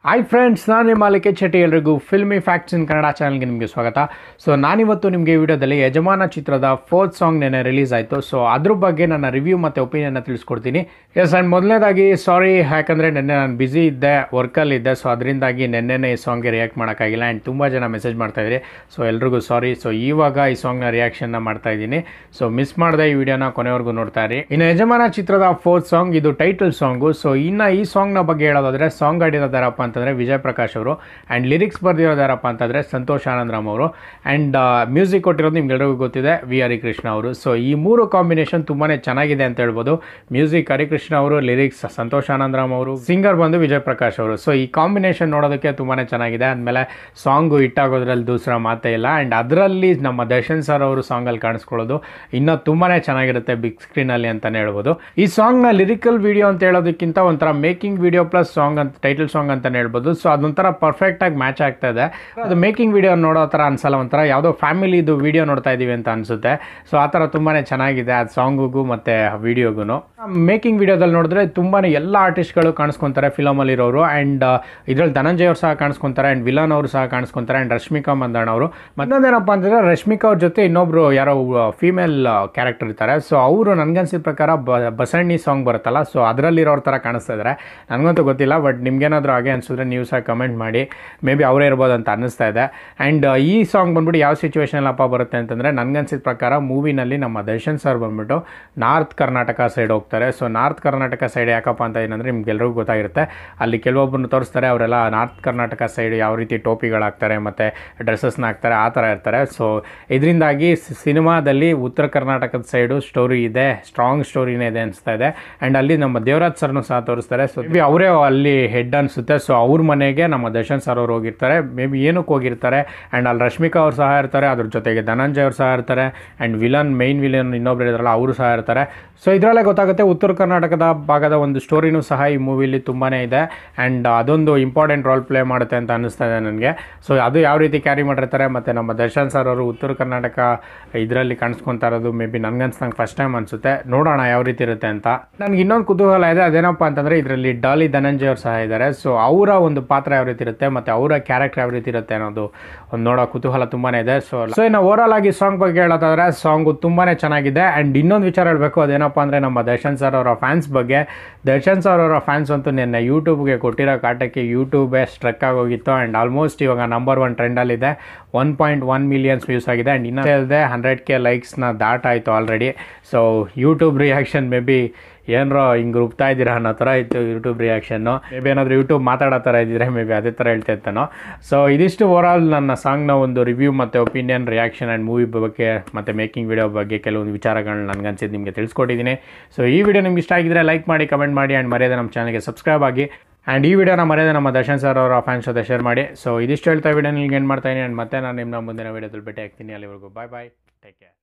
Hi friends, ನಾನು ನಿಮ್ಮ ಲಿಖಿತ್ ಶೆಟ್ಟಿ. ಎಲ್ರಿಗೂ ಫಿಲ್ಮಿ ಫ್ಯಾಕ್ಟ್ಸ್ ಇನ್ ಕನ್ನಡ ಚಾನಲ್ಗೆ ನಿಮಗೆ ಸ್ವಾಗತ. ಸೊ ನಾನಿವತ್ತು ನಿಮಗೆ ಈ ವಿಡಿಯೋದಲ್ಲಿ ಯಜಮಾನ ಚಿತ್ರದ 4th ಸಾಂಗ್ ನೆನೆ ರಿಲೀಸ್ ಆಯಿತು. ಸೊ ಅದ್ರ ಬಗ್ಗೆ ನನ್ನ ರಿವ್ಯೂ ಮತ್ತು ಒಪಿನಿಯನ್ನ ತಿಳಿಸ್ಕೊಡ್ತೀನಿ. ಎಸ್, ಆ್ಯಂಡ್ ಮೊದಲನೇದಾಗಿ ಸಾರಿ, ಯಾಕಂದರೆ ನೆನ್ನೆ ನಾನು ಬ್ಯುಸಿ ಇದ್ದೆ, ವರ್ಕಲ್ಲಿದ್ದೆ. ಸೊ ಅದರಿಂದಾಗಿ ನೆನ್ನೆನೇ ಈ ಸಾಂಗ್ಗೆ ರಿಯಾಕ್ಟ್ ಮಾಡೋಕ್ಕಾಗಿಲ್ಲ. ಆ್ಯಂಡ್ ತುಂಬ ಜನ ಮೆಸೇಜ್ ಮಾಡ್ತಾಯಿದ್ರಿ. ಸೊ ಎಲ್ರಿಗೂ ಸಾರಿ. ಸೊ ಇವಾಗ ಈ ಸಾಂಗ್ನ ರಿಯಾಕ್ಷನ್ನ ಮಾಡ್ತಾಯಿದ್ದೀನಿ. ಸೊ ಮಿಸ್ ಮಾಡಿದೆ ಈ ವಿಡಿಯೋನ ಕೊನೆವರೆಗೂ ನೋಡ್ತಾ ಇರಿ. ಇನ್ನು ಯಜಮಾನ ಚಿತ್ರದ 4th ಸಾಂಗ್, ಇದು ಟೈಟಲ್ ಸಾಂಗು. ಸೊ ಇನ್ನು ಈ ಸಾಂಗ್ನ ಬಗ್ಗೆ ಹೇಳೋದಾದರೆ, ಸಾಂಗ್ ಆಡಿರೋದಾರಪ್ಪ ಅಂತಂದರೆ ವಿಜಯ್ ಪ್ರಕಾಶ್ ಅವರು. ಆ್ಯಂಡ್ ಲಿರಿಕ್ಸ್ ಬರ್ದಿರೋದಾರಪ್ಪ ಅಂತಂದರೆ ಸಂತೋಷ್ ಆನಂದರಾಮ್ ಅವರು. ಆ್ಯಂಡ್ ಮ್ಯೂಸಿಕ್ ಕೊಟ್ಟಿರೋದು ನಿಮ್ಗೆಲ್ಲರಿಗೂ ಗೊತ್ತಿದೆ, ವಿ ಹರಿಕೃಷ್ಣ ಅವರು. ಸೊ ಈ ಮೂರು ಕಾಂಬಿನೇಷನ್ ತುಂಬಾ ಚೆನ್ನಾಗಿದೆ ಅಂತ ಹೇಳ್ಬೋದು. ಮ್ಯೂಸಿಕ್ ಹರಿಕೃಷ್ಣ ಅವರು, ಲಿರಿಕ್ಸ್ ಸಂತೋಷ್ ಆನಂದರಾಮ್ ಅವರು, ಸಿಂಗರ್ ಬಂದು ವಿಜಯ್ ಪ್ರಕಾಶ್ ಅವರು. ಸೊ ಈ ಕಾಂಬಿನೇಷನ್ ನೋಡೋದಕ್ಕೆ ತುಂಬಾ ಚೆನ್ನಾಗಿದೆ. ಆದಮೇಲೆ ಸಾಂಗು ಹಿಟ್ಟಾಗೋದ್ರಲ್ಲಿ ದೂಸರ ಮಾತೇ ಇಲ್ಲ. ಆ್ಯಂಡ್ ಅದರಲ್ಲಿ ನಮ್ಮ ದರ್ಶನ್ ಸರ್ ಅವರು ಸಾಂಗಲ್ಲಿ ಕಾಣಿಸ್ಕೊಳ್ಳೋದು ಇನ್ನೂ ತುಂಬಾ ಚೆನ್ನಾಗಿರುತ್ತೆ ಬಿಗ್ ಸ್ಕ್ರೀನಲ್ಲಿ ಅಂತಲೇ ಹೇಳ್ಬೋದು. ಈ ಸಾಂಗ್ನ ಲಿರಿಕಲ್ ವಿಡಿಯೋ ಅಂತ ಹೇಳೋದಕ್ಕಿಂತ ಒಂಥರ ಮೇಕಿಂಗ್ ವಿಡಿಯೋ ಪ್ಲಸ್ ಸಾಂಗ್ ಅಂತ, ಟೈಟಲ್ ಸಾಂಗ್ ಅಂತಲೇ ಹೇಳ್ಬೋದು. ಸೊ ಅದೊಂಥರ ಪರ್ಫೆಕ್ಟಾಗಿ ಮ್ಯಾಚ್ ಆಗ್ತಾ ಇದೆ. ಅದು ಮೇಕಿಂಗ್ ವಿಡಿಯೋ ನೋಡೋ ಥರ ಅನ್ಸಲ್ಲ, ಒಂಥರ ಯಾವುದೋ ಫ್ಯಾಮಿಲಿದು ವಿಡಿಯೋ ನೋಡ್ತಾ ಇದ್ದೀವಿ ಅಂತ ಅನಿಸುತ್ತೆ. ಸೊ ಆ ಥರ ತುಂಬಾ ಚೆನ್ನಾಗಿದೆ ಅದು ಸಾಂಗಿಗೂ ಮತ್ತು ವಿಡಿಯೋಗೂ. ಮೇಕಿಂಗ್ ವಿಡಿಯೋದಲ್ಲಿ ನೋಡಿದ್ರೆ ತುಂಬಾ ಎಲ್ಲ ಆರ್ಟಿಸ್ಟ್ಗಳು ಕಾಣಿಸ್ಕೊತಾರೆ ಫಿಲಮಲ್ಲಿರೋರು. ಆ್ಯಂಡ್ ಇದರಲ್ಲಿ ಧನಂಜಯ್ ಅವರು ಸಹ ಕಾಣಿಸ್ಕೊತಾರೆ, ಆ್ಯಂಡ್ ವಿಲನ್ ಅವರು ಸಹ ಕಾಣಿಸ್ಕೊತಾರೆ, ಆ್ಯಂಡ್ ರಶ್ಮಿಕಾ ಮಂದಣ್ಣ ಅವರು. ಮತ್ತೊಂದೇನಪ್ಪ ಅಂತಂದರೆ ರಶ್ಮಿಕಾ ಅವ್ರ ಜೊತೆ ಇನ್ನೊಬ್ರು ಯಾರೋ ಫೀಮೇಲ್ ಕ್ಯಾರೆಕ್ಟರ್ ಇರ್ತಾರೆ. ಸೊ ಅವರು ನನಗನ್ಸಿದ ಪ್ರಕಾರ ಬಸಣ್ಣಿ ಸಾಂಗ್ ಬರುತ್ತಲ್ಲ, ಸೊ ಅದರಲ್ಲಿರೋರ ಥರ ಕಾಣಿಸ್ತಾ ಇದ್ದಾರೆ. ನನಗಂತೂ ಗೊತ್ತಿಲ್ಲ, ಬಟ್ ನಿಮ್ಗೇನಾದರೂ ಹಾಗೆ ಅನಿಸಿದ್ರೆ ನೀವು ಸಹ ಕಮೆಂಟ್ ಮಾಡಿ. ಮೇ ಬಿ ಅವರೇ ಇರ್ಬೋದು ಅಂತ ಅನ್ನಿಸ್ತಾ ಇದೆ. ಆ್ಯಂಡ್ ಈ ಸಾಂಗ್ ಬಂದ್ಬಿಟ್ಟು ಯಾವ ಸಿಚುವೇಷನಲ್ಲಪ್ಪ ಬರುತ್ತೆ ಅಂತಂದರೆ, ನನಗನ್ಸಿದ ಪ್ರಕಾರ ಮೂವಿನಲ್ಲಿ ನಮ್ಮ ದರ್ಶನ್ ಸರ್ ಬಂದ್ಬಿಟ್ಟು ನಾರ್ತ್ ಕರ್ನಾಟಕ ಸೈಡ್ ಹೋಗ್ತಾರೆ. ಸೊ ನಾರ್ತ್ ಕರ್ನಾಟಕ ಸೈಡ್ ಯಾಕಪ್ಪ ಅಂತ ಏನಂದರೆ ನಿಮ್ಗೆಲ್ರಿಗೂ ಗೊತ್ತಾಗಿರುತ್ತೆ. ಅಲ್ಲಿ ಕೆಲವೊಬ್ಬರನ್ನು ತೋರಿಸ್ತಾರೆ, ಅವರೆಲ್ಲ ನಾರ್ತ್ ಕರ್ನಾಟಕ ಸೈಡ್ ಯಾವ ರೀತಿ ಟೋಪಿಗಳಾಗ್ತಾರೆ ಮತ್ತು ಡ್ರೆಸ್ಸಸ್ನ ಹಾಕ್ತಾರೆ, ಆ ಥರ ಇರ್ತಾರೆ. ಸೊ ಇದರಿಂದಾಗಿ ಸಿನಿಮಾದಲ್ಲಿ ಉತ್ತರ ಕರ್ನಾಟಕದ ಸೈಡು ಸ್ಟೋರಿ ಇದೆ, ಸ್ಟ್ರಾಂಗ್ ಸ್ಟೋರಿನೇ ಇದೆ ಅನಿಸ್ತಾ ಇದೆ. ಆ್ಯಂಡ್ ಅಲ್ಲಿ ನಮ್ಮ ದೇವರಾಜ್ ಸರ್ನು ಸಹ ತೋರಿಸ್ತಾರೆ. ಸೊ ಮೇ ಬಿ ಅವರೇ ಅಲ್ಲಿ ಹೆಡ್ ಅನಿಸುತ್ತೆ. ಸೊ ಅವ್ರ ಮನೆಗೆ ನಮ್ಮ ದರ್ಶನ್ ಸರ್ ಅವರು ಹೋಗಿರ್ತಾರೆ, ಮೇ ಬಿ ಏನಕ್ಕೆ ಹೋಗಿರ್ತಾರೆ. ಆ್ಯಂಡ್ ಅಲ್ಲಿ ರಶ್ಮಿಕಾ ಅವ್ರು ಸಹ ಇರ್ತಾರೆ, ಅದ್ರ ಜೊತೆಗೆ ಧನಂಜಯ್ ಅವ್ರು ಸಹ ಇರ್ತಾರೆ. ಆ್ಯಂಡ್ ಮೇನ್ ವಿಲನ್ ಇನ್ನೊಬ್ರು ಇದ್ರಲ್ಲ, ಅವರು ಸಹ ಇರ್ತಾರೆ. ಸೊ ಇದರಲ್ಲೇ ಗೊತ್ತಾಗುತ್ತೆ ಉತ್ತರ ಕರ್ನಾಟಕದ ಭಾಗದ ಒಂದು ಸ್ಟೋರಿನೂ ಸಹ ಈ ಮೂವಿಲಿ ತುಂಬಾ ಇದೆ. ಆ್ಯಂಡ್ ಅದೊಂದು ಇಂಪಾರ್ಟೆಂಟ್ ರೋಲ್ ಪ್ಲೇ ಮಾಡುತ್ತೆ ಅಂತ ಅನ್ನಿಸ್ತಾ ಇದೆ ನನಗೆ. ಸೊ ಅದು ಯಾವ ರೀತಿ ಕ್ಯಾರಿ ಮಾಡಿರ್ತಾರೆ, ಮತ್ತು ನಮ್ಮ ದರ್ಶನ್ ಸರ್ ಅವರು ಉತ್ತರ ಕರ್ನಾಟಕ ಇದರಲ್ಲಿ ಕಾಣಿಸ್ಕೊತಾ ಇರೋದು ಮೇ ಬಿ ನನಗನ್ಸ್ದಂಗೆ ಫಸ್ಟ್ ಟೈಮ್ ಅನಿಸುತ್ತೆ. ನೋಡೋಣ ಯಾವ ರೀತಿ ಇರುತ್ತೆ ಅಂತ. ನನಗೆ ಇನ್ನೊಂದು ಕುತೂಹಲ ಇದೆ, ಅದೇನಪ್ಪ ಅಂತಂದರೆ ಇದರಲ್ಲಿ ಡಾಲಿ ಧನಂಜಯ್ ಅವರು ಸಹ ಇದ್ದಾರೆ. ಸೊ ಅವರ ಒಂದು ಪಾತ್ರ ಯಾವ ರೀತಿ ಇರುತ್ತೆ ಮತ್ತು ಅವರ ಕ್ಯಾರೆಕ್ಟರ್ ಯಾವ ರೀತಿ ಇರುತ್ತೆ ಅನ್ನೋದು ಒಂದು ನೋಡೋ ಕುತೂಹಲ ತುಂಬಾ ಇದೆ. ಸೊ ಇನ್ನು ಓವರಾಲ್ ಆಗಿ ಸಾಂಗ್ ಬಗ್ಗೆ ಹೇಳೋದಾದ್ರೆ, ಸಾಂಗು ತುಂಬಾ ಚೆನ್ನಾಗಿದೆ. ಆ್ಯಂಡ್ ಇನ್ನೊಂದು ವಿಚಾರ ಹೇಳಬೇಕು, ಅದೇನಪ್ಪ ಅಂದರೆ ನಮ್ಮ ದರ್ಶನ್ ಸರ್ ಅವರ ಫ್ಯಾನ್ಸ್ ಬಗ್ಗೆ. ದರ್ಶನ್ ಸರ್ ಅವರ ಫ್ಯಾನ್ಸ್ ಅಂತೂ ನಿನ್ನೆ ಯೂಟ್ಯೂಬ್ಗೆ ಕೊಟ್ಟಿರೋ ಕಾಟಕ್ಕೆ ಯೂಟ್ಯೂಬೇ ಸ್ಟ್ರಕ್ ಆಗೋಗಿತ್ತು. ಆ್ಯಂಡ್ ಆಲ್ಮೋಸ್ಟ್ ಇವಾಗ ನಂಬರ್ 1 ಟ್ರೆಂಡಲ್ಲಿದೆ. 1.1 ಮಿಲಿಯನ್ಸ್ ವ್ಯೂಸ್ ಆಗಿದೆ. ಆ್ಯಂಡ್ ಇನ್ನೂ ಹೇಳಿದೆ 100K ಲೈಕ್ಸ್ನ ದಾಟಾಯಿತು already. So YouTube reaction maybe ಬಿ ಏನರೋ ಹಿಂಗೆ ರುಬ್ತಾ ಇದ್ದೀರಾ ಅನ್ನೋ ಥರ ಇತ್ತು ಯೂಟ್ಯೂಬ್ ರಿಯಾಕ್ಷನ್ನು. ಮೇ ಬಿ ಏನಾದರೂ ಯೂಟ್ಯೂಬ್ ಮಾತಾಡೋ ಥರ ಇದ್ದಿದ್ರೆ ಮೇ ಬಿ ಅದೇ ಥರ ಹೇಳ್ತಾ ಇರ್ತಾನೋ. ಸೊ ಇದಿಷ್ಟು ಓವರಾಲ್ ನನ್ನ ಸಾಂಗ್ನ ಒಂದು ರಿವ್ಯೂ ಮತ್ತು ಒಪಿನಿಯನ್, ರಿಯಾಕ್ಷನ್ ಆ್ಯಂಡ್ ಮೂವಿ ಬಗ್ಗೆ ಮತ್ತು ಮೇಕಿಂಗ್ ವಿಡಿಯೋ ಬಗ್ಗೆ ಕೆಲವೊಂದು ವಿಚಾರಗಳನ್ನ ನನಗನ್ಸಿದ್ದು ನಿಮಗೆ ತಿಳಿಸ್ಕೊಟ್ಟಿದ್ದೀನಿ. ಸೊ ಈ ವಿಡಿಯೋ ನಿಮ್ಗೆ ಇಷ್ಟ ಆಗಿದ್ರೆ ಲೈಕ್ ಮಾಡಿ, ಕಮೆಂಟ್ ಮಾಡಿ, ಆ್ಯಂಡ್ ಮರ್ಯಾದೆ ನಮ್ಮ ಚಾನಲ್ಗೆ ಸಬ್ಸ್ಕ್ರೈಬ್ ಆಗಿ. ಆ್ಯಂಡ್ ಈ ವಿಡಿಯೋನ ಮರ್ಯಾದೆ ನಮ್ಮ ದರ್ಶನ್ ಸರ್ ಅವರ ಫ್ಯಾನ್ಸ್ ಜೊತೆ ಶೇರ್ ಮಾಡಿ. ಸೊ ಇದಿಷ್ಟು ಹೇಳ್ತಾ ವಿಡಿಯೋ ನಿಮ್ಗೆ ಏನು ಮಾಡ್ತಾಯಿದ್ದೀನಿ. ಆ್ಯಂಡ್ ಮತ್ತೆ ನಾನು ನಿಮ್ಮ ಮುಂದಿನ ವಿಡಿಯೋದಲ್ಲಿ ಭೇಟಿ ಆಗ್ತೀನಿ. ಅಲ್ಲಿವರೆಗೂ ಬಾಯ್ ಬಾಯ್, ಟೇಕ್ ಕೇರ್.